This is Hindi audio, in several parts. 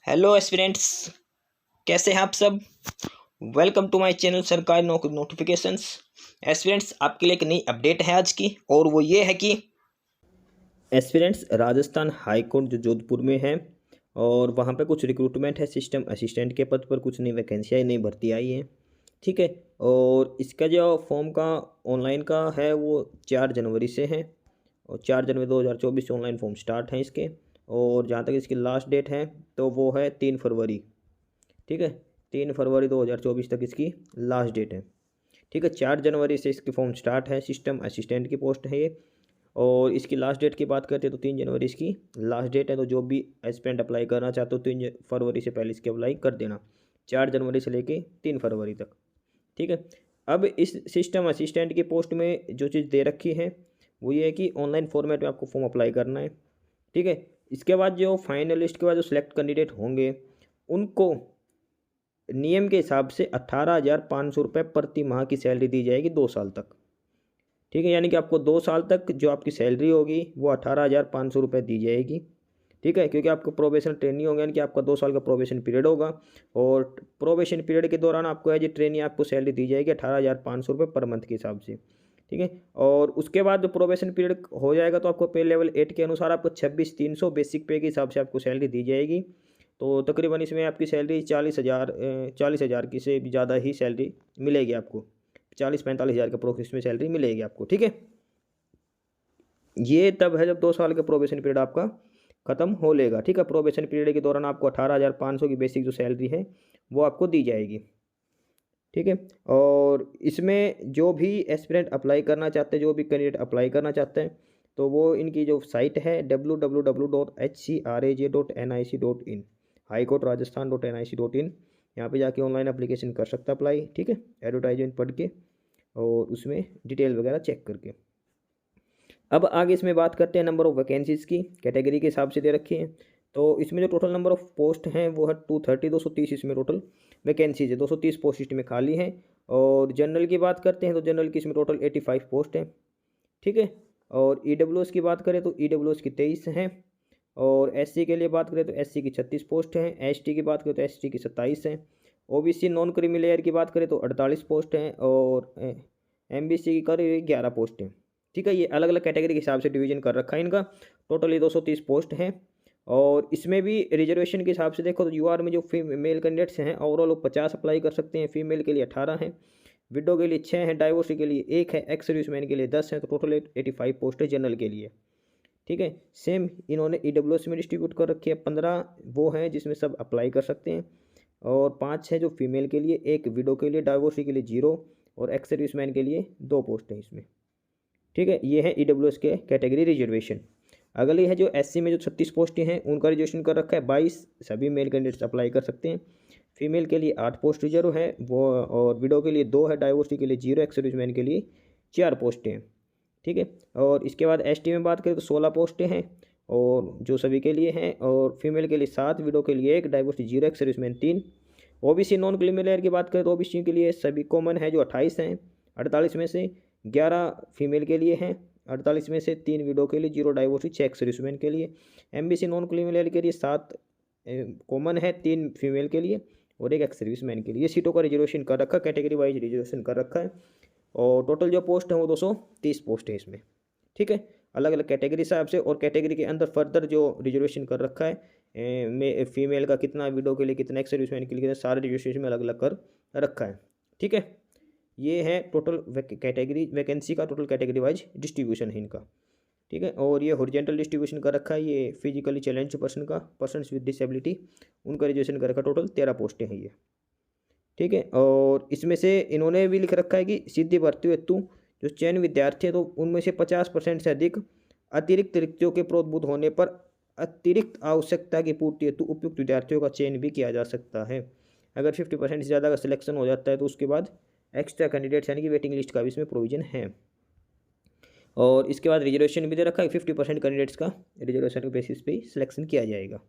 हेलो एस्पिरेंट्स, कैसे हैं आप सब। वेलकम टू माय चैनल सरकारी नौकरी नोटिफिकेशंस। एस्पिरेंट्स, आपके लिए एक नई अपडेट है आज की, और वो ये है कि एस्पिरेंट्स राजस्थान हाई कोर्ट जो जोधपुर में है, और वहाँ पे कुछ रिक्रूटमेंट है सिस्टम असिस्टेंट के पद पर। कुछ नई वैकेंसियाँ नई भर्ती आई हैं, ठीक है। और इसका जो फॉर्म का ऑनलाइन का है वो 4 जनवरी से है, और 4 जनवरी 2024 से ऑनलाइन फॉर्म स्टार्ट हैं इसके। और जहाँ तक इसकी लास्ट डेट है तो वो है 3 फरवरी, ठीक है। 3 फरवरी 2024 तक इसकी लास्ट डेट है, ठीक है। 4 जनवरी से इसकी फॉर्म स्टार्ट है, सिस्टम असिस्टेंट की पोस्ट है ये। और इसकी लास्ट डेट की बात करते हैं तो 3 जनवरी इसकी लास्ट डेट है। तो जो भी एस्पिरेंट अप्लाई करना चाहते हो 3 फरवरी से पहले इसकी अप्लाई कर देना, 4 जनवरी से लेके 3 फरवरी तक, ठीक है। अब इस सिस्टम असिस्टेंट की पोस्ट में जो चीज़ दे रखी है वो ये है कि ऑनलाइन फॉर्मेट में आपको फॉर्म अप्लाई करना है, ठीक है। इसके बाद जो फाइनल लिस्ट के बाद जो सिलेक्ट कैंडिडेट होंगे उनको नियम के हिसाब से 18,500 रुपये प्रति माह की सैलरी दी जाएगी 2 साल तक, ठीक है। यानी कि आपको 2 साल तक जो आपकी सैलरी होगी वो 18,500 रुपये दी जाएगी, ठीक है। क्योंकि आपको प्रोबेशन ट्रेनिंग होगा, यानी कि आपका 2 साल का प्रोबेशन पीरियड होगा, और प्रोबेशन पीरियड के दौरान आपको एज ए ट्रेनिंग आपको सैलरी दी जाएगी 18,500 रुपये पर मंथ के हिसाब से, ठीक है। और उसके बाद जो प्रोबेशन पीरियड हो जाएगा तो आपको पे लेवल 8 के अनुसार आपको 26,300 बेसिक पे के हिसाब से आपको सैलरी दी जाएगी। तो तकरीबन इसमें आपकी सैलरी 40,000 की से भी ज़्यादा ही सैलरी मिलेगी आपको, 40-45 हज़ार के अप्रोक्स में सैलरी मिलेगी आपको, ठीक है। ये तब है जब 2 साल का प्रोबेशन पीरियड आपका ख़त्म हो लेगा, ठीक है। प्रोबेशन पीरियड के दौरान आपको 18,500 की बेसिक जो सैलरी है वो आपको दी जाएगी, ठीक है। और इसमें जो भी एस्पिरेंट अप्लाई करना चाहते हैं, जो भी कैंडिडेट अप्लाई करना चाहते हैं, तो वो इनकी जो साइट है www.hcraj.nic.in, highcourt-rajasthan.nic.in, यहाँ पे जाके ऑनलाइन एप्लीकेशन कर सकता है अप्लाई, ठीक है। एडवर्टाइजमेंट पढ़ के और उसमें डिटेल वगैरह चेक करके। अब आगे इसमें बात करते हैं नंबर ऑफ़ वैकेंसीज़ की, कैटेगरी के हिसाब से दे रखी है। तो इसमें जो टोटल नंबर ऑफ़ पोस्ट हैं वो है 230 इसमें टोटल वैकेंसीज़ है, 230 पोस्ट इसमें खाली हैं। और जनरल की बात करते हैं तो जनरल की इसमें टोटल 85 पोस्ट हैं, ठीक है। और ईडब्ल्यूएस की बात करें तो ईडब्ल्यूएस की 23 हैं। और एससी के लिए बात करें तो एससी की 36 पोस्ट हैं। एसटी की बात करें तो एसटी की 27 हैं। ओबीसी नॉन क्रीमी लेयर की बात करें तो 48 पोस्ट हैं। और एमबीसी की करीब 11 पोस्ट हैं, ठीक है। ये अलग अलग कैटेगरी के हिसाब से डिवीजन कर रखा है इनका। टोटल ये 230 पोस्ट हैं। और इसमें भी रिजर्वेशन के हिसाब से देखो तो यूआर में जो मेल कैंडिडेट्स हैं ओवरऑल लोग 50 अप्लाई कर सकते हैं, फीमेल के लिए 18 हैं, विडो के लिए 6 हैं, डाइवोर्सी के लिए 1 है, एक्स सर्विसमैन के लिए 10 हैं। तो टोटल 85 पोस्ट है जनरल के लिए, ठीक है। सेम इन्होंने ईडब्ल्यूएस में डिस्ट्रीब्यूट कर रखी है, 15 वो हैं जिसमें सब अप्लाई कर सकते हैं, और 5 है जो फीमेल के लिए, 1 विडो के लिए, डाइवोर्सी के लिए 0, और एक्स सर्विसमैन के लिए 2 पोस्ट हैं इसमें, ठीक है। ये है ईडब्ल्यूएस के कैटेगरी रिजर्वेशन। अगली है जो एससी में जो 36 पोस्टें हैं उनका रिजर्वेशन कर रखा है 22, सभी मेल कैंडिडेट्स अप्लाई कर सकते हैं। फीमेल के लिए 8 पोस्ट रिजर्व है वो, और विडो के लिए 2 है, डाइवोर्सी के लिए 0, एक्स सर्विसमैन के लिए 4 पोस्टें हैं, ठीक है। और इसके बाद एसटी में बात करें तो 16 पोस्टें हैं, और जो सभी के लिए हैं, और फीमेल के लिए 7, विडो के लिए 1, divorcee 0, ex serviceman 3। OBC non creamy layer की बात करें तो ओबीसी के लिए सभी कॉमन है जो 28 हैं, 48 में से 11 फीमेल के लिए हैं, 48 में से 3 विडो के लिए, 0 डाइवोर्सी, 6 एक्स सर्विसमैन के लिए। एमबीसी नॉन क्रीमी लेयर के लिए 7 कॉमन है, 3 फीमेल के लिए और 1 एक्स सर्विसमैन के लिए। सीटों का रिजर्वेशन कर रखा है, कैटेगरी वाइज रिजर्वेशन कर रखा है। और टोटल जो पोस्ट है वो 230 पोस्ट है इसमें, ठीक है। अलग अलग कैटेगरी हिसाब से, और कैटेगरी के अंदर फर्दर जो रिजर्वेशन कर रखा है फीमेल का कितना, विडो के लिए कितना, एक्स सर्विसमैन के लिए कितना, सारे रिजर्वेशन में अलग अलग कर रखा है, ठीक है। ये है टोटल कैटेगरी वैकेंसी का टोटल कैटेगरी वाइज डिस्ट्रीब्यूशन है इनका, ठीक है। और ये हॉरिजॉन्टल डिस्ट्रीब्यूशन कर रखा है, ये फिजिकली चैलेंज पर्सन का, पर्सन्स विद डिसेबिलिटी, उनका रिजर्वेशन कर रखा, टोटल 13 पोस्टें हैं ये, ठीक है। और इसमें से इन्होंने भी लिख रखा है कि सीधी भर्ती हेतु जो चयन विद्यार्थी हैं तो उनमें से 50% से अधिक अतिरिक्त रिक्तियों के प्रोद्भूत होने पर अतिरिक्त आवश्यकता की पूर्ति हेतु उपयुक्त विद्यार्थियों का चयन भी किया जा सकता है। अगर 50% से ज़्यादा का सिलेक्शन हो जाता है तो उसके बाद एक्स्ट्रा कैंडिडेट्स यानी कि वेटिंग लिस्ट का भी इसमें प्रोविजन है। और इसके बाद रिजर्वेशन भी दे रखा है, 50% कैंडिडेट्स का रिजर्वेशन के बेसिस पे सिलेक्शन किया जाएगा,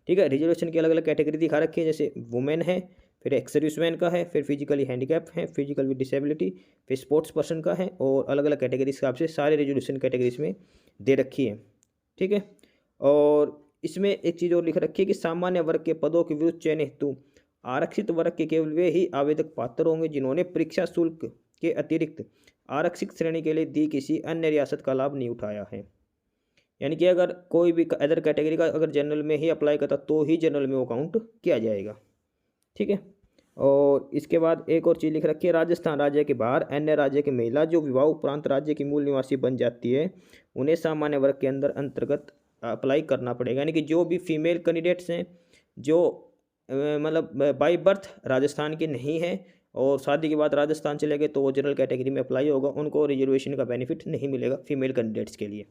ठीक है। रिजर्वेशन की अलग अलग कैटेगरी दिखा रखी है, जैसे वुमेन है, फिर एक्स सर्विसमैन का है, फिर फिजिकली हैंडीकैप है, फिजिकल विद डिसेबिलिटी, फिर स्पोर्ट्स पर्सन का है, और अलग अलग कैटेगरी के हिसाब से सारे रिजर्वेशन कैटेगरीज में दे रखी है, ठीक है। और इसमें एक चीज़ और लिख रखी है कि सामान्य वर्ग के पदों के विरुद्ध चयन हेतु आरक्षित वर्ग के केवल वे ही आवेदक पात्र होंगे जिन्होंने परीक्षा शुल्क के अतिरिक्त आरक्षित श्रेणी के लिए दी किसी अन्य रियासत का लाभ नहीं उठाया है। यानी कि अगर कोई भी अदर कैटेगरी का अगर जनरल में ही अप्लाई करता तो ही जनरल में वो काउंट किया जाएगा। ठीक है। और इसके बाद एक और चीज़ लिख रखी है, राजस्थान राज्य के बाहर अन्य राज्य की महिला जो विवाह उपरांत राज्य की मूल निवासी बन जाती है उन्हें सामान्य वर्ग के अंतर्गत अप्लाई करना पड़ेगा। यानी कि जो भी फीमेल कैंडिडेट्स हैं जो मतलब बाई बर्थ राजस्थान के नहीं है और शादी के बाद राजस्थान चले गए तो वो जनरल कैटेगरी में अप्लाई होगा, उनको रिजर्वेशन का बेनिफिट नहीं मिलेगा फीमेल कैंडिडेट्स के लिए।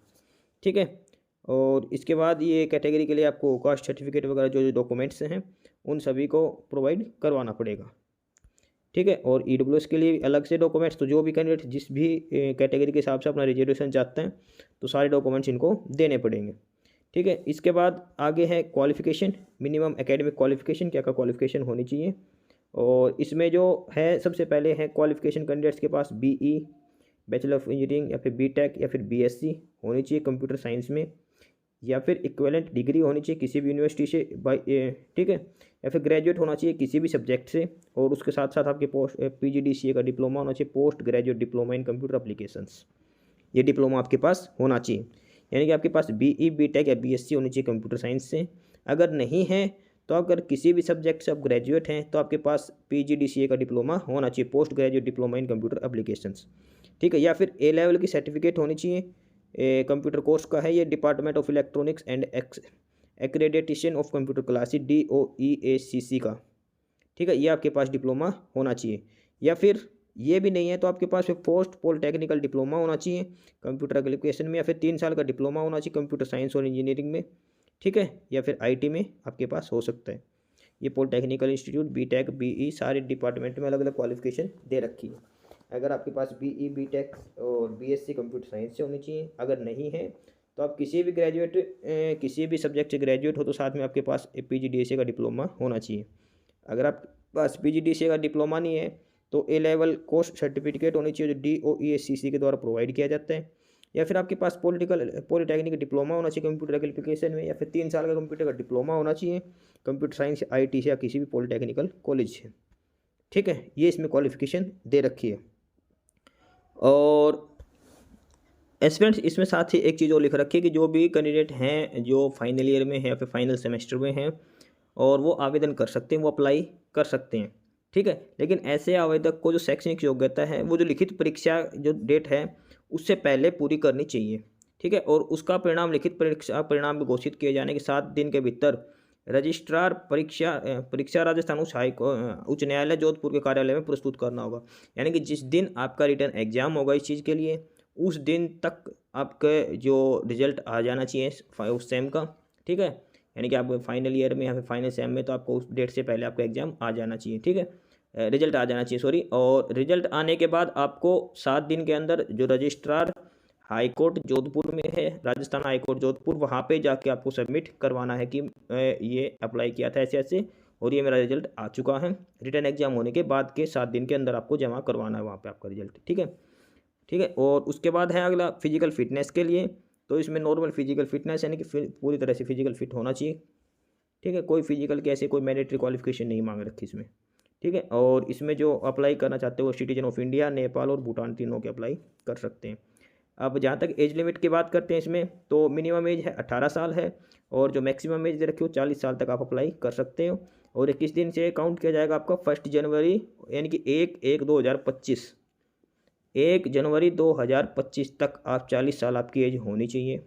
ठीक है। और इसके बाद ये कैटेगरी के लिए आपको कास्ट सर्टिफिकेट वगैरह जो जो डॉक्यूमेंट्स हैं उन सभी को प्रोवाइड करवाना पड़ेगा। ठीक है। और ईडब्ल्यूएस के लिए अलग से डॉक्यूमेंट्स, तो जो भी कैंडिडेट जिस भी कैटेगरी के हिसाब से अपना रिजर्वेशन चाहते हैं तो सारे डॉक्यूमेंट्स इनको देने पड़ेंगे। ठीक है। इसके बाद आगे है क्वालिफिकेशन, मिनिमम एकेडमिक क्वालिफिकेशन, क्या क्या क्वालिफिकेशन होनी चाहिए। और इसमें जो है सबसे पहले है क्वालिफिकेशन कैंडिडेट्स के पास बीई, बैचलर ऑफ इंजीनियरिंग या फिर बीटेक या फिर बीएससी होनी चाहिए कंप्यूटर साइंस में, या फिर इक्विवेलेंट डिग्री होनी चाहिए किसी भी यूनिवर्सिटी से ठीक है, या फिर ग्रेजुएट होना चाहिए किसी भी सब्जेक्ट से। और उसके साथ साथ आपके पोस्ट पीजीडीसीए का डिप्लोमा होना चाहिए, post graduate diploma in computer applications, ये डिप्लोमा आपके पास होना चाहिए। यानी कि आपके पास बीई, बीटेक या बीएससी होनी चाहिए कंप्यूटर साइंस से। अगर नहीं है तो अगर किसी भी सब्जेक्ट से आप ग्रेजुएट हैं तो आपके पास पीजीडीसीए का डिप्लोमा होना चाहिए, post graduate diploma in computer applications. ठीक है। या फिर ए लेवल की सर्टिफिकेट होनी चाहिए कंप्यूटर कोर्स का है ये, department of electronics and accreditation of computer classes DOEACC का। ठीक है। ये आपके पास डिप्लोमा होना चाहिए। या फिर ये भी नहीं है तो आपके पास पोस्ट पॉलिटेक्निकल डिप्लोमा होना चाहिए कंप्यूटर एप्लीकेशन में, या फिर 3 साल का डिप्लोमा होना चाहिए कंप्यूटर साइंस और इंजीनियरिंग में। ठीक है। या फिर IT में आपके पास हो सकता है। ये पॉलिटेक्निकल इंस्टीट्यूट, बीटेक, BE सारे डिपार्टमेंट में अलग अलग क्वालिफिकेशन दे रखी है। अगर आपके पास BE, बीटेक और BSc कंप्यूटर साइंस से होनी चाहिए। अगर नहीं है तो आप किसी भी ग्रेजुएट किसी भी सब्जेक्ट से ग्रेजुएट हो तो साथ में आपके पास PGDCA का डिप्लोमा होना चाहिए। अगर आपके पास PGDCA का डिप्लोमा नहीं है तो A लेवल कोर्स सर्टिफिकेट होनी चाहिए जो DOEACC के द्वारा प्रोवाइड किया जाता है। या फिर आपके पास पॉलिटेक्निक डिप्लोमा होना चाहिए कंप्यूटर एप्लीकेशन में, या फिर 3 साल का कंप्यूटर का डिप्लोमा होना चाहिए कंप्यूटर साइंस IT से या किसी भी पॉलिटेक्निकल कॉलेज से। ठीक है। ये इसमें क्वालिफिकेशन दे रखी है। और एस्पिरेंट्स इसमें साथ ही एक चीज़ और लिख रखी है कि जो भी कैंडिडेट हैं जो फाइनल ईयर में है या फिर फाइनल सेमेस्टर में हैं और वो आवेदन कर सकते हैं, वो अप्लाई कर सकते हैं। ठीक है। लेकिन ऐसे आवेदक को जो शैक्षणिक योग्यता है वो जो लिखित परीक्षा जो डेट है उससे पहले पूरी करनी चाहिए। ठीक है। और उसका परिणाम लिखित परीक्षा परिणाम भी घोषित किए जाने के 7 दिन के भीतर रजिस्ट्रार परीक्षा राजस्थान उच्च न्यायालय जोधपुर के कार्यालय में प्रस्तुत करना होगा। यानी कि जिस दिन आपका रिटर्न एग्जाम होगा इस चीज़ के लिए उस दिन तक आपके जो रिजल्ट आ जाना चाहिए उस सेम का। ठीक है। यानी कि आप फाइनल ईयर में या फिर फाइनल सेम में तो आपको उस डेट से पहले आपका एग्जाम आ जाना चाहिए। ठीक है। रिजल्ट आ जाना चाहिए, सॉरी। और रिजल्ट आने के बाद आपको 7 दिन के अंदर जो रजिस्ट्रार हाई कोर्ट जोधपुर में है, राजस्थान हाई कोर्ट जोधपुर, वहाँ पे जाके आपको सबमिट करवाना है कि ये अप्लाई किया था ऐसे ऐसे और ये मेरा रिजल्ट आ चुका है। रिटर्न एग्जाम होने के बाद के 7 दिन के अंदर आपको जमा करवाना है वहाँ पे आपका रिजल्ट। ठीक है। ठीक है। और उसके बाद है अगला फिजिकल फिटनेस के लिए, तो इसमें नॉर्मल फिजिकल फिटनेस यानी कि पूरी तरह से फिजिकल फिट होना चाहिए। ठीक है। कोई फिजिकल के ऐसे कोई मैंडेटरी क्वालिफिकेशन नहीं मांग रखी इसमें। ठीक है। और इसमें जो अप्लाई करना चाहते हो वो सिटीजन ऑफ इंडिया, नेपाल और भूटान तीनों के अप्लाई कर सकते हैं। अब जहाँ तक एज लिमिट की बात करते हैं इसमें तो मिनिमम एज है 18 साल है और जो मैक्सिमम एज दे रखी हो 40 साल तक आप अप्लाई कर सकते हो। और 21 दिन से काउंट किया जाएगा आपका 1 जनवरी यानी कि 1/1/2025, 1 जनवरी 2025 तक आप 40 साल आपकी एज होनी चाहिए।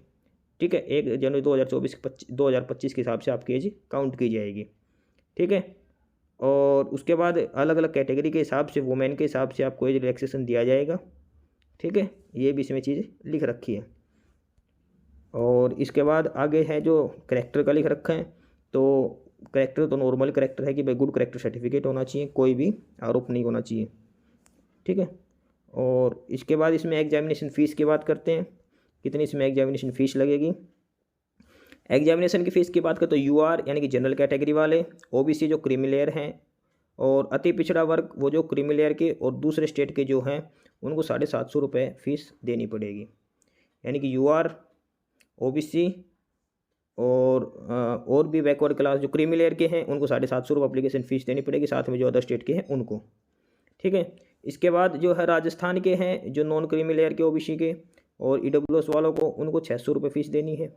ठीक है। 1 जनवरी 2025 के हिसाब से आपकी एज काउंट की जाएगी। ठीक है। और उसके बाद अलग अलग कैटेगरी के हिसाब से वुमेन के हिसाब से आपको एज रिलैक्सेशन दिया जाएगा। ठीक है। ये भी इसमें चीज़ लिख रखी है। और इसके बाद आगे है जो करेक्टर का लिख रखा है, तो करेक्टर तो नॉर्मल करेक्टर है कि भाई गुड करेक्टर सर्टिफिकेट होना चाहिए, कोई भी आरोप नहीं होना चाहिए। ठीक है। और इसके बाद इसमें एग्जामिनेशन फ़ीस की बात करते हैं, कितनी इसमें एग्जामिनेशन फ़ीस लगेगी। एग्जामिनेशन की फ़ीस की बात करें तो UR यानी कि जनरल कैटेगरी वाले, OBC जो क्रीमी लेयर हैं और अति पिछड़ा वर्ग वो जो क्रीमी लेयर के और दूसरे स्टेट के जो हैं उनको 750 रुपये फ़ीस देनी पड़ेगी। यानी कि UR, OBC और भी बैकवर्ड क्लास जो क्रीमी लेयर के हैं उनको 750 रुपये एप्लीकेशन फ़ीस देनी पड़ेगी, साथ में जो अदर स्टेट के हैं उनको। ठीक है, इसके बाद जो है राजस्थान के हैं जो नॉन क्रीमी लेयर के ओबीसी के और ईडब्ल्यूएस वालों को, उनको 600 रुपये फ़ीस देनी है।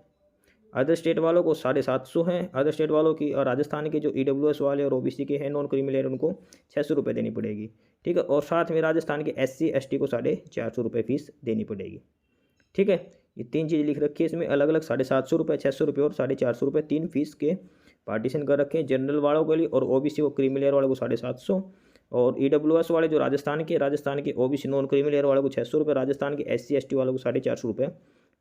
अदर स्टेट वालों को 750 हैं अदर स्टेट वालों की, और राजस्थान के जो ईडब्ल्यूएस वाले और ओबीसी के हैं नॉन क्रीमी लेयर उनको 600 रुपये देनी पड़ेगी। ठीक है, और साथ में राजस्थान के SC ST को 450 रुपये फ़ीस देनी पड़ेगी। ठीक है, ये 3 चीज़ लिख रखी है इसमें, अलग अलग 750 रुपये, 600 रुपये और 450 रुपये 3 फीस के पार्टीशन कर रखे हैं जनरल वालों के लिए, और ओबीसी को क्रीमी लेयर वाले को 750, और ईडब्ल्यूएस वाले जो राजस्थान के ओबीसी नॉन क्रीमी लेयर वाले को 600 रुपये, राजस्थान के SC ST वालों को 450 रुपये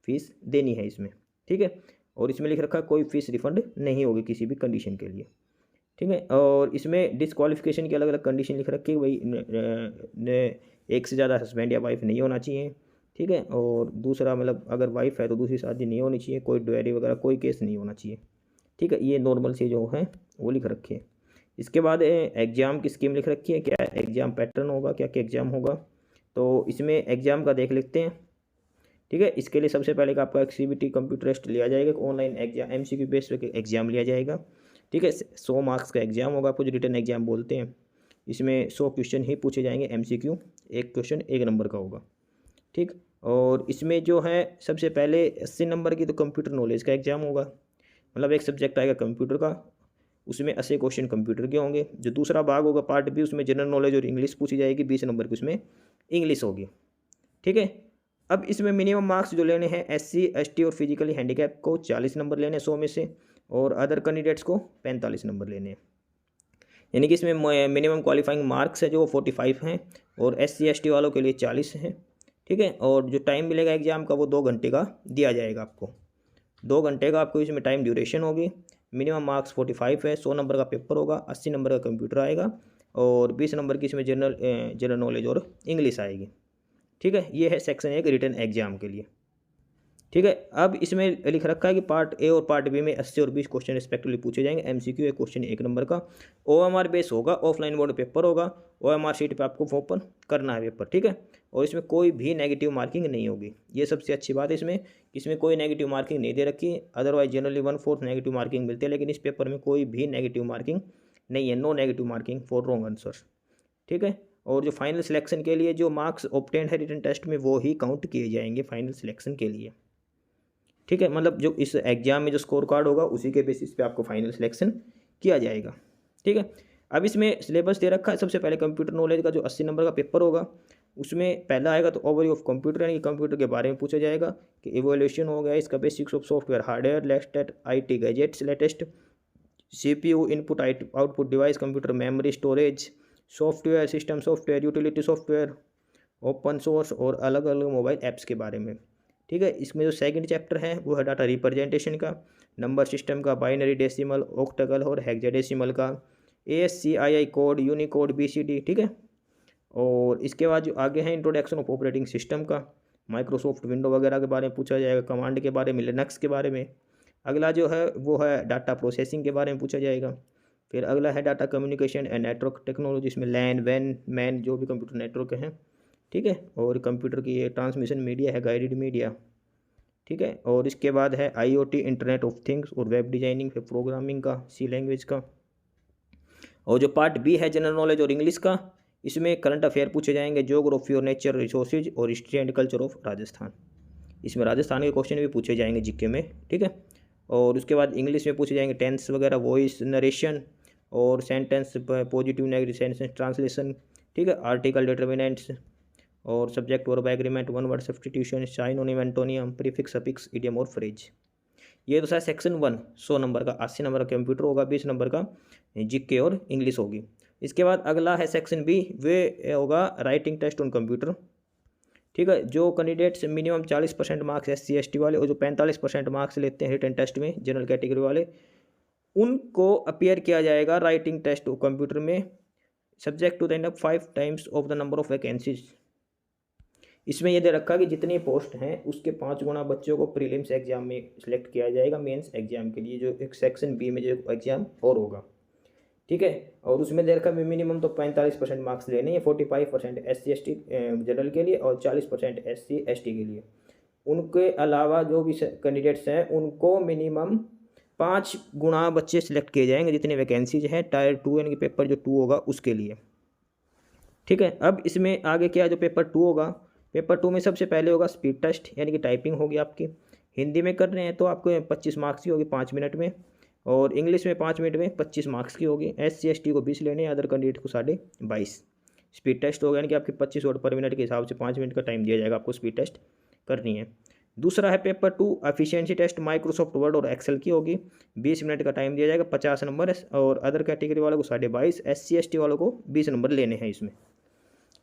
फीस देनी है इसमें। ठीक है, और इसमें लिख रखा है कोई फीस रिफंड नहीं होगी किसी भी कंडीशन के लिए। ठीक है, और इसमें डिसक्वालिफिकेशन की अलग अलग कंडीशन लिख रखी है, वही एक से ज़्यादा हस्बैंड या वाइफ नहीं होना चाहिए। ठीक है, और दूसरा मतलब अगर वाइफ है तो दूसरी शादी नहीं होनी चाहिए, कोई डुअरी वगैरह कोई केस नहीं होना चाहिए। ठीक है, ये नॉर्मल से जो है वो लिख रखे हैं। इसके बाद एग्ज़ाम की स्कीम लिख रखी है, क्या एग्ज़ाम पैटर्न होगा, क्या क्या एग्ज़ाम होगा, तो इसमें एग्ज़ाम का देख लेते हैं। ठीक है, इसके लिए सबसे पहले का आपका CBT कंप्यूटर टेस्ट लिया जाएगा, online exam MCQ based exam लिया जाएगा। ठीक है, 100 मार्क्स का एग्जाम होगा, कुछ रिटर्न एग्जाम बोलते हैं। इसमें 100 क्वेश्चन ही पूछे जाएंगे MCQ, एक क्वेश्चन 1 नंबर का होगा। ठीक, और इसमें जो है सबसे पहले 80 नंबर की तो कंप्यूटर नॉलेज का एग्जाम होगा, मतलब एक सब्जेक्ट आएगा कंप्यूटर का, उसमें 80 क्वेश्चन कंप्यूटर के होंगे। जो दूसरा भाग होगा पार्ट B, उसमें जनरल नॉलेज और इंग्लिश पूछी जाएगी, 20 नंबर की उसमें इंग्लिश होगी। ठीक है, अब इसमें मिनिमम मार्क्स जो लेने हैं SC ST और फिजिकली हैंडीकैप को 40 नंबर लेने हैं 100 में से, और अदर कैंडिडेट्स को 45 नंबर लेने हैं। यानी कि इसमें मिनिमम क्वालिफाइंग मार्क्स है जो 45 हैं, और SC ST वालों के लिए 40 हैं। ठीक है, और जो टाइम मिलेगा एग्जाम का वो 2 घंटे का दिया जाएगा आपको, 2 घंटे का आपको इसमें टाइम ड्यूरेशन होगी। मिनिमम मार्क्स 45 है, 100 नंबर का पेपर होगा, 80 नंबर का कंप्यूटर आएगा, और 20 नंबर की इसमें जनरल नॉलेज और इंग्लिश आएगी। ठीक है, ये है सेक्शन 1 रिटर्न एग्जाम के लिए। ठीक है, अब इसमें लिख रखा है कि पार्ट A और पार्ट B में 80 और 20 क्वेश्चन रिस्पेक्टिवली पूछे जाएंगे। MCQ एक क्वेश्चन 1 नंबर का, OMR बेस होगा, ऑफलाइन बोर्ड पेपर होगा, OMR शीट पे आपको ओपन करना है पेपर। ठीक है, और इसमें कोई भी नेगेटिव मार्किंग नहीं होगी, ये सबसे अच्छी बात है इसमें कोई नेगेटिव मार्किंग नहीं दे रखी। अदरवाइज जनरली 1/4 नेगेटिव मार्किंग मिलती है, लेकिन इस पेपर में कोई भी नेगेटिव मार्किंग नहीं है, no negative marking for wrong answer. ठीक है, और जो फाइनल सिलेक्शन के लिए जो मार्क्स ऑब्टेन्ड है रिटन टेस्ट में वो ही काउंट किए जाएंगे फाइनल सिलेक्शन के लिए। ठीक है, मतलब जो इस एग्जाम में जो स्कोर कार्ड होगा उसी के बेसिस पे आपको फाइनल सिलेक्शन किया जाएगा। ठीक है, अब इसमें सिलेबस दे रखा है। सबसे पहले कंप्यूटर नॉलेज का जो 80 नंबर का पेपर होगा उसमें पहला आएगा तो ओवरव्यू ऑफ कंप्यूटर, यानी कि कंप्यूटर के बारे में पूछा जाएगा कि इवोल्यूशन हो गया इसका, basics of software hardware, latest IT gadgets, latest CPU input output device, computer memory storage, software system software, utility software, open source और अलग अलग मोबाइल ऐप्स के बारे में। ठीक है, इसमें जो सेकंड चैप्टर है वो है डाटा रिप्रेजेंटेशन का, नंबर सिस्टम का, बाइनरी डेसिमल, ऑक्टल और हेक्साडेसिमल का, ASCII कोड, यूनिकोड, BCD। ठीक है, और इसके बाद जो आगे है इंट्रोडक्शन ऑफ ऑपरेटिंग सिस्टम का, माइक्रोसॉफ्ट विंडो वगैरह के बारे में पूछा जाएगा, कमांड के बारे में, लिनक्स के बारे में। अगला जो है वो है डाटा प्रोसेसिंग के बारे में पूछा जाएगा। फिर अगला है data communication and network technology, इसमें LAN WAN मैन जो भी कंप्यूटर नेटवर्क हैं। ठीक है, और कंप्यूटर की ये ट्रांसमिशन मीडिया है, गाइडेड मीडिया। ठीक है, और इसके बाद है IoT इंटरनेट ऑफ थिंग्स और वेब डिजाइनिंग, फिर प्रोग्रामिंग का, C लैंग्वेज का। और जो पार्ट B है जनरल नॉलेज और इंग्लिश का, इसमें करंट अफेयर पूछे जाएंगे, ज्योग्राफी और नेचर रिसोर्सेज और history and culture of Rajasthan. इसमें राजस्थान के क्वेश्चन भी पूछे जाएंगे GK में। ठीक है, और उसके बाद इंग्लिश में पूछे जाएंगे टेंस वगैरह, वॉइस नरेशन और sentence positive negative sentence translation. ठीक है, आर्टिकल डिटर्मिनेंट्स और subject verb agreement, one word substitution, synonym antonym, prefix suffix, idiom और फ्रेज। ये तो सर सेक्शन 1 100 नंबर का, 80 नंबर का कंप्यूटर होगा, 20 नंबर का GK और इंग्लिश होगी। इसके बाद अगला है सेक्शन B, वे होगा राइटिंग टेस्ट ऑन कंप्यूटर। ठीक है, जो candidates minimum 40% marks SC ST वाले और जो 45% मार्क्स लेते हैं रिटन टेस्ट में जनरल कैटेगरी वाले, उनको अपीयर किया जाएगा राइटिंग टेस्ट कंप्यूटर में, subject to the end of 5 times of the number of vacancies. इसमें यह दे रखा कि जितनी पोस्ट हैं उसके 5 गुना बच्चों को प्रीलिम्स एग्जाम में सिलेक्ट किया जाएगा मेंस एग्जाम के लिए, जो एक सेक्शन B में जो एग्जाम और होगा। ठीक है, और उसमें दे रखा मिनिमम तो 45% मार्क्स लेने हैं, 45% SC ST जनरल के लिए और 40% SC ST के लिए। उनके अलावा जो भी कैंडिडेट्स हैं उनको मिनिमम 5 गुना बच्चे सिलेक्ट किए जाएंगे जितने वैकेंसीज हैं टायर 2 यानी कि पेपर जो 2 होगा उसके लिए। ठीक है, अब इसमें आगे क्या है, जो पेपर 2 होगा, पेपर 2 में सबसे पहले होगा स्पीड टेस्ट यानी कि टाइपिंग होगी आपकी। हिंदी में कर रहे हैं तो आपको 25 मार्क्स की होगी 5 मिनट में, और इंग्लिश में 5 मिनट में 25 मार्क्स की होगी। SC ST को 20 लेने, अदर कैंडिडेट को 22.5। स्पीड टेस्ट होगा यानी कि आपके 25 वर्ड पर मिनट के हिसाब से 5 मिनट का टाइम दिया जाएगा, आपको स्पीड टेस्ट करनी है। दूसरा है paper 2 efficiency test, Microsoft Word और एक्सेल की होगी, 20 मिनट का टाइम दिया जाएगा, 50 नंबर, और अदर कैटेगरी वालों को 22.5, SC ST वालों को 20 नंबर लेने हैं इसमें।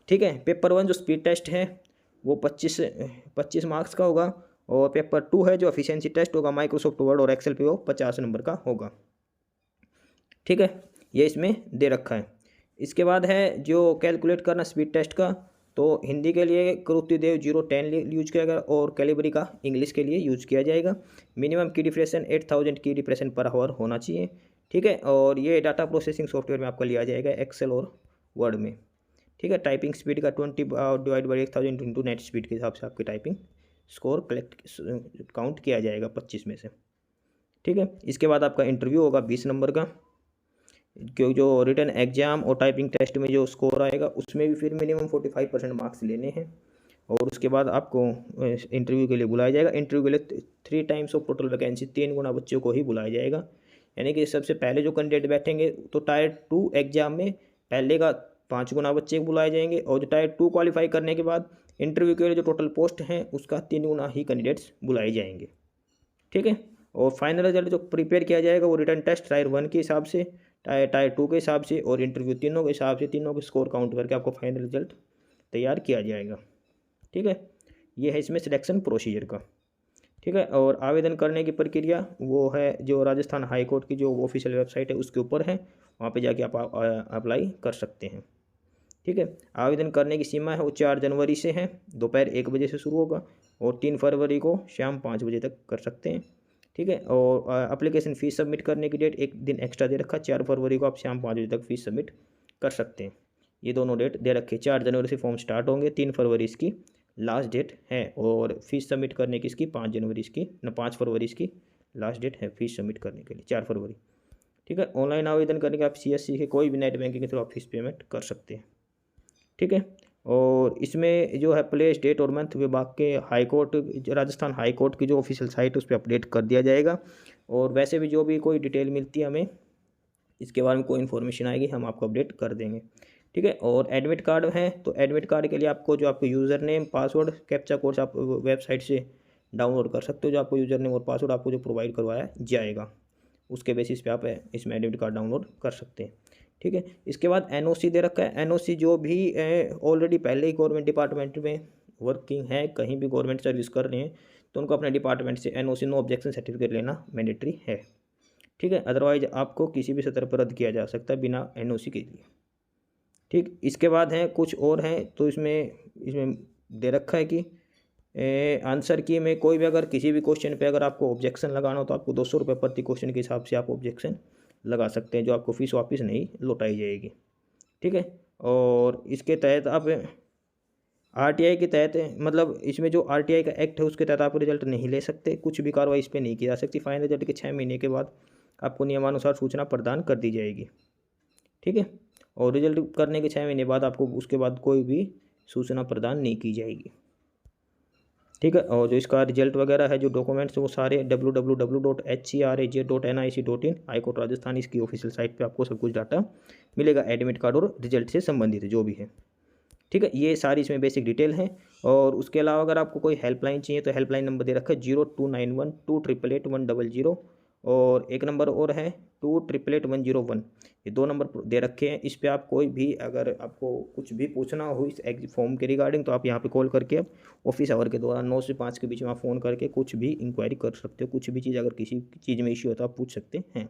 ठीक है, पेपर 1 जो स्पीड टेस्ट है वो 25 मार्क्स का होगा, और पेपर 2 है जो एफिशिएंसी टेस्ट होगा माइक्रोसॉफ्ट वर्ड और एक्सेल पे, वो 50 नंबर का होगा। ठीक है, ये इसमें दे रखा है। इसके बाद है जो कैलकुलेट करना स्पीड टेस्ट का, तो हिंदी के लिए करुतिदेव 010 यूज किया गया, और कैलिबरी का इंग्लिश के लिए यूज किया जाएगा। मिनिमम की डिप्रेशन 8000 की डिप्रेशन पर आवर होना चाहिए। ठीक है, और ये डाटा प्रोसेसिंग सॉफ्टवेयर में आपका लिया जाएगा, एक्सेल और वर्ड में। ठीक है, टाइपिंग स्पीड का 20 divide by 1000 into net speed के हिसाब से आपकी टाइपिंग स्कोर काउंट किया जाएगा 25 में से। ठीक है, इसके बाद आपका इंटरव्यू होगा 20 नंबर का, क्योंकि जो रिटन एग्जाम और टाइपिंग टेस्ट में जो स्कोर आएगा उसमें भी फिर मिनिमम 45% मार्क्स लेने हैं, और उसके बाद आपको इंटरव्यू के लिए बुलाया जाएगा। इंटरव्यू के लिए 3 टाइम्स ऑफ टोटल वैकेंसी, 3 गुना बच्चों को ही बुलाया जाएगा। यानी कि सबसे पहले जो कैंडिडेट बैठेंगे तो टायर 2 एग्जाम में पहले का 5 गुना बच्चे बुलाए जाएंगे, और जो टायर 2 क्वालिफाई करने के बाद इंटरव्यू के लिए जो टोटल पोस्ट हैं उसका 3 गुना ही कैंडिडेट्स बुलाए जाएंगे। ठीक है, और फाइनल रिजल्ट जो प्रिपेयर किया जाएगा वो रिटन टेस्ट टायर 1 के हिसाब से, टायर 2 के हिसाब से, और इंटरव्यू तीनों के हिसाब से, तीनों के स्कोर काउंट करके आपको फाइनल रिजल्ट तैयार किया जाएगा। ठीक है, ये है इसमें सिलेक्शन प्रोसीजर का। ठीक है, और आवेदन करने की प्रक्रिया वो है जो राजस्थान हाई कोर्ट की जो ऑफिशियल वेबसाइट है उसके ऊपर है, वहाँ पे जाके आप अप्लाई कर सकते हैं। ठीक है, आवेदन करने की सीमा है वो 4 जनवरी से है, दोपहर 1 बजे से शुरू होगा, और 3 फरवरी को शाम 5 बजे तक कर सकते हैं। ठीक है, और एप्लीकेशन फ़ीस सबमिट करने की डेट एक दिन एक्स्ट्रा दे रखा, 4 फरवरी को आप शाम 5 बजे तक फ़ीस सबमिट कर सकते हैं। ये दोनों डेट दे रखे, 4 जनवरी से फॉर्म स्टार्ट होंगे, 3 फरवरी इसकी लास्ट डेट है, और फीस सबमिट करने की इसकी 5 जनवरी इसकी 5 फरवरी इसकी लास्ट डेट है फीस सबमिट करने के लिए, 4 फरवरी। ठीक है, ऑनलाइन आवेदन करने के आप CSC के कोई भी नेट बैंकिंग के थ्रू आप फीस पेमेंट कर सकते हैं। ठीक है, और इसमें जो है प्लेस डेट और मंथ विभाग के high court, Rajasthan high court की जो ऑफिशियल साइट है उस पर अपडेट कर दिया जाएगा, और वैसे भी जो भी कोई डिटेल मिलती है हमें इसके बारे में कोई इन्फॉर्मेशन आएगी हम आपको अपडेट कर देंगे। ठीक है, और एडमिट कार्ड है तो एडमिट कार्ड के लिए आपको जो आपको user name password captcha code आप वेबसाइट से डाउनलोड कर सकते हो, जो आपको यूज़र नेम और पासवर्ड आपको जो प्रोवाइड करवाया जाएगा उसके बेसिस पे आप इसमें एडमिट कार्ड डाउनलोड कर सकते हैं। ठीक है, इसके बाद NOC दे रखा है। NOC जो भी ऑलरेडी पहले ही गवर्नमेंट डिपार्टमेंट में वर्किंग है, कहीं भी गवर्नमेंट सर्विस कर रहे हैं, तो उनको अपने डिपार्टमेंट से NOC नो ऑब्जेक्शन सर्टिफिकेट लेना मैंडेटरी है। ठीक है, अदरवाइज आपको किसी भी सत्र पर रद्द किया जा सकता है बिना NOC के लिए। ठीक, इसके बाद हैं कुछ और हैं, तो इसमें दे रखा है कि आंसर की में कोई भी अगर किसी भी क्वेश्चन पे अगर आपको ऑब्जेक्शन लगाना हो तो आपको 200 रुपये प्रति क्वेश्चन के हिसाब से आप ऑब्जेक्शन लगा सकते हैं, जो आपको फीस वापस नहीं लौटाई जाएगी। ठीक है, और इसके तहत आप RTI के तहत, मतलब इसमें जो RTI का एक्ट है उसके तहत आप रिजल्ट नहीं ले सकते, कुछ भी कार्रवाई इस पर नहीं की जा सकती। फाइनल रिजल्ट के 6 महीने के बाद आपको नियमानुसार सूचना प्रदान कर दी जाएगी। ठीक है, और रिजल्ट करने के 6 महीने बाद आपको उसके बाद कोई भी सूचना प्रदान नहीं की जाएगी। ठीक है, और जो इसका रिजल्ट वगैरह है जो डॉक्यूमेंट्स वो सारे www.hcraj.nic.in हाई कोर्ट राजस्थान इसकी ऑफिशियल साइट पे आपको सब कुछ डाटा मिलेगा, एडमिट कार्ड और रिजल्ट से संबंधित जो भी है। ठीक है, ये सारी इसमें बेसिक डिटेल हैं, और उसके अलावा अगर आपको कोई हेल्पलाइन चाहिए तो हेल्पलाइन नंबर दे रखा है 0291288100, और एक नंबर और है 288101। ये 2 नंबर दे रखे हैं, इस पर आप कोई भी अगर आपको कुछ भी पूछना हो इस फॉर्म के रिगार्डिंग तो आप यहाँ पे कॉल करके आप ऑफिस आवर के दौरान 9 से 5 के बीच में आप फ़ोन करके कुछ भी इंक्वायरी कर सकते हो, कुछ भी चीज़ अगर किसी चीज़ में इश्यू हो तो आप पूछ सकते हैं।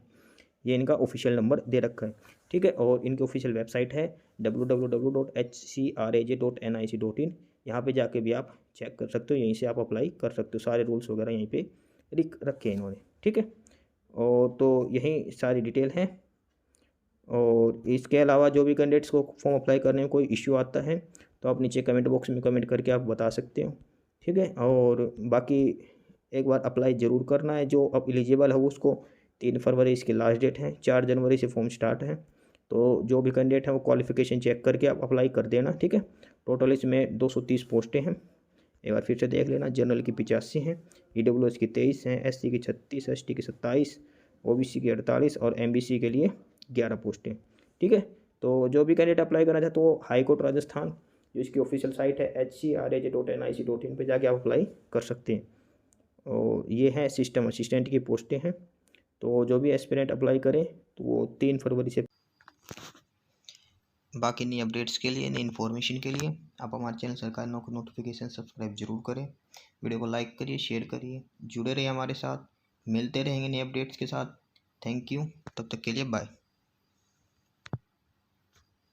ये इनका ऑफिशियल नंबर दे रखा है। ठीक है, और इनकी ऑफिशियल वेबसाइट है www.hcraj.nic.in। यहाँ पे जाके भी आप चेक कर सकते हो, यहीं से आप अप्लाई कर सकते हो, सारे रूल्स वगैरह यहीं पे लिख रखे हैं इन्होंने। ठीक है, और तो यही सारी डिटेल है, और इसके अलावा जो भी कैंडिडेट्स को फॉर्म अप्लाई करने में कोई इश्यू आता है तो आप नीचे कमेंट बॉक्स में कमेंट करके आप बता सकते हो। ठीक है, और बाकी एक बार अप्लाई ज़रूर करना है, जो अब एलिजिबल है उसको 3 फरवरी इसकी लास्ट डेट है, 4 जनवरी से फॉर्म स्टार्ट है। तो जो भी कैंडिडेट है वो क्वालिफिकेशन चेक करके आप अप्लाई कर देना, ठीक है। टोटल इसमें 230 पोस्टें हैं, एक बार फिर से देख लेना। जनरल की 85 हैं, EWS की 23 हैं, SC की 36, ST की 27, OBC की 48 और MBC के लिए 11 पोस्टें, ठीक है। तो जो भी कैंडिडेट अप्लाई करना चाहते हो हाई कोर्ट राजस्थान, जो इसकी ऑफिशियल साइट है HCRAJ.nic.in पे जाके आप अप्लाई कर सकते हैं। और ये है सिस्टम असिस्टेंट की पोस्टें हैं। तो जो भी एस्पिरेंट अप्लाई करें तो वो 3 फरवरी से। बाकी नई अपडेट्स के लिए, नई इन्फॉर्मेशन के लिए आप हमारे चैनल सरकारी नौकरी नोटिफिकेशन सब्सक्राइब जरूर करें। वीडियो को लाइक करिए, शेयर करिए, जुड़े रहिए हमारे साथ। मिलते रहेंगे नए अपडेट्स के साथ। थैंक यू, तब तक के लिए बाय।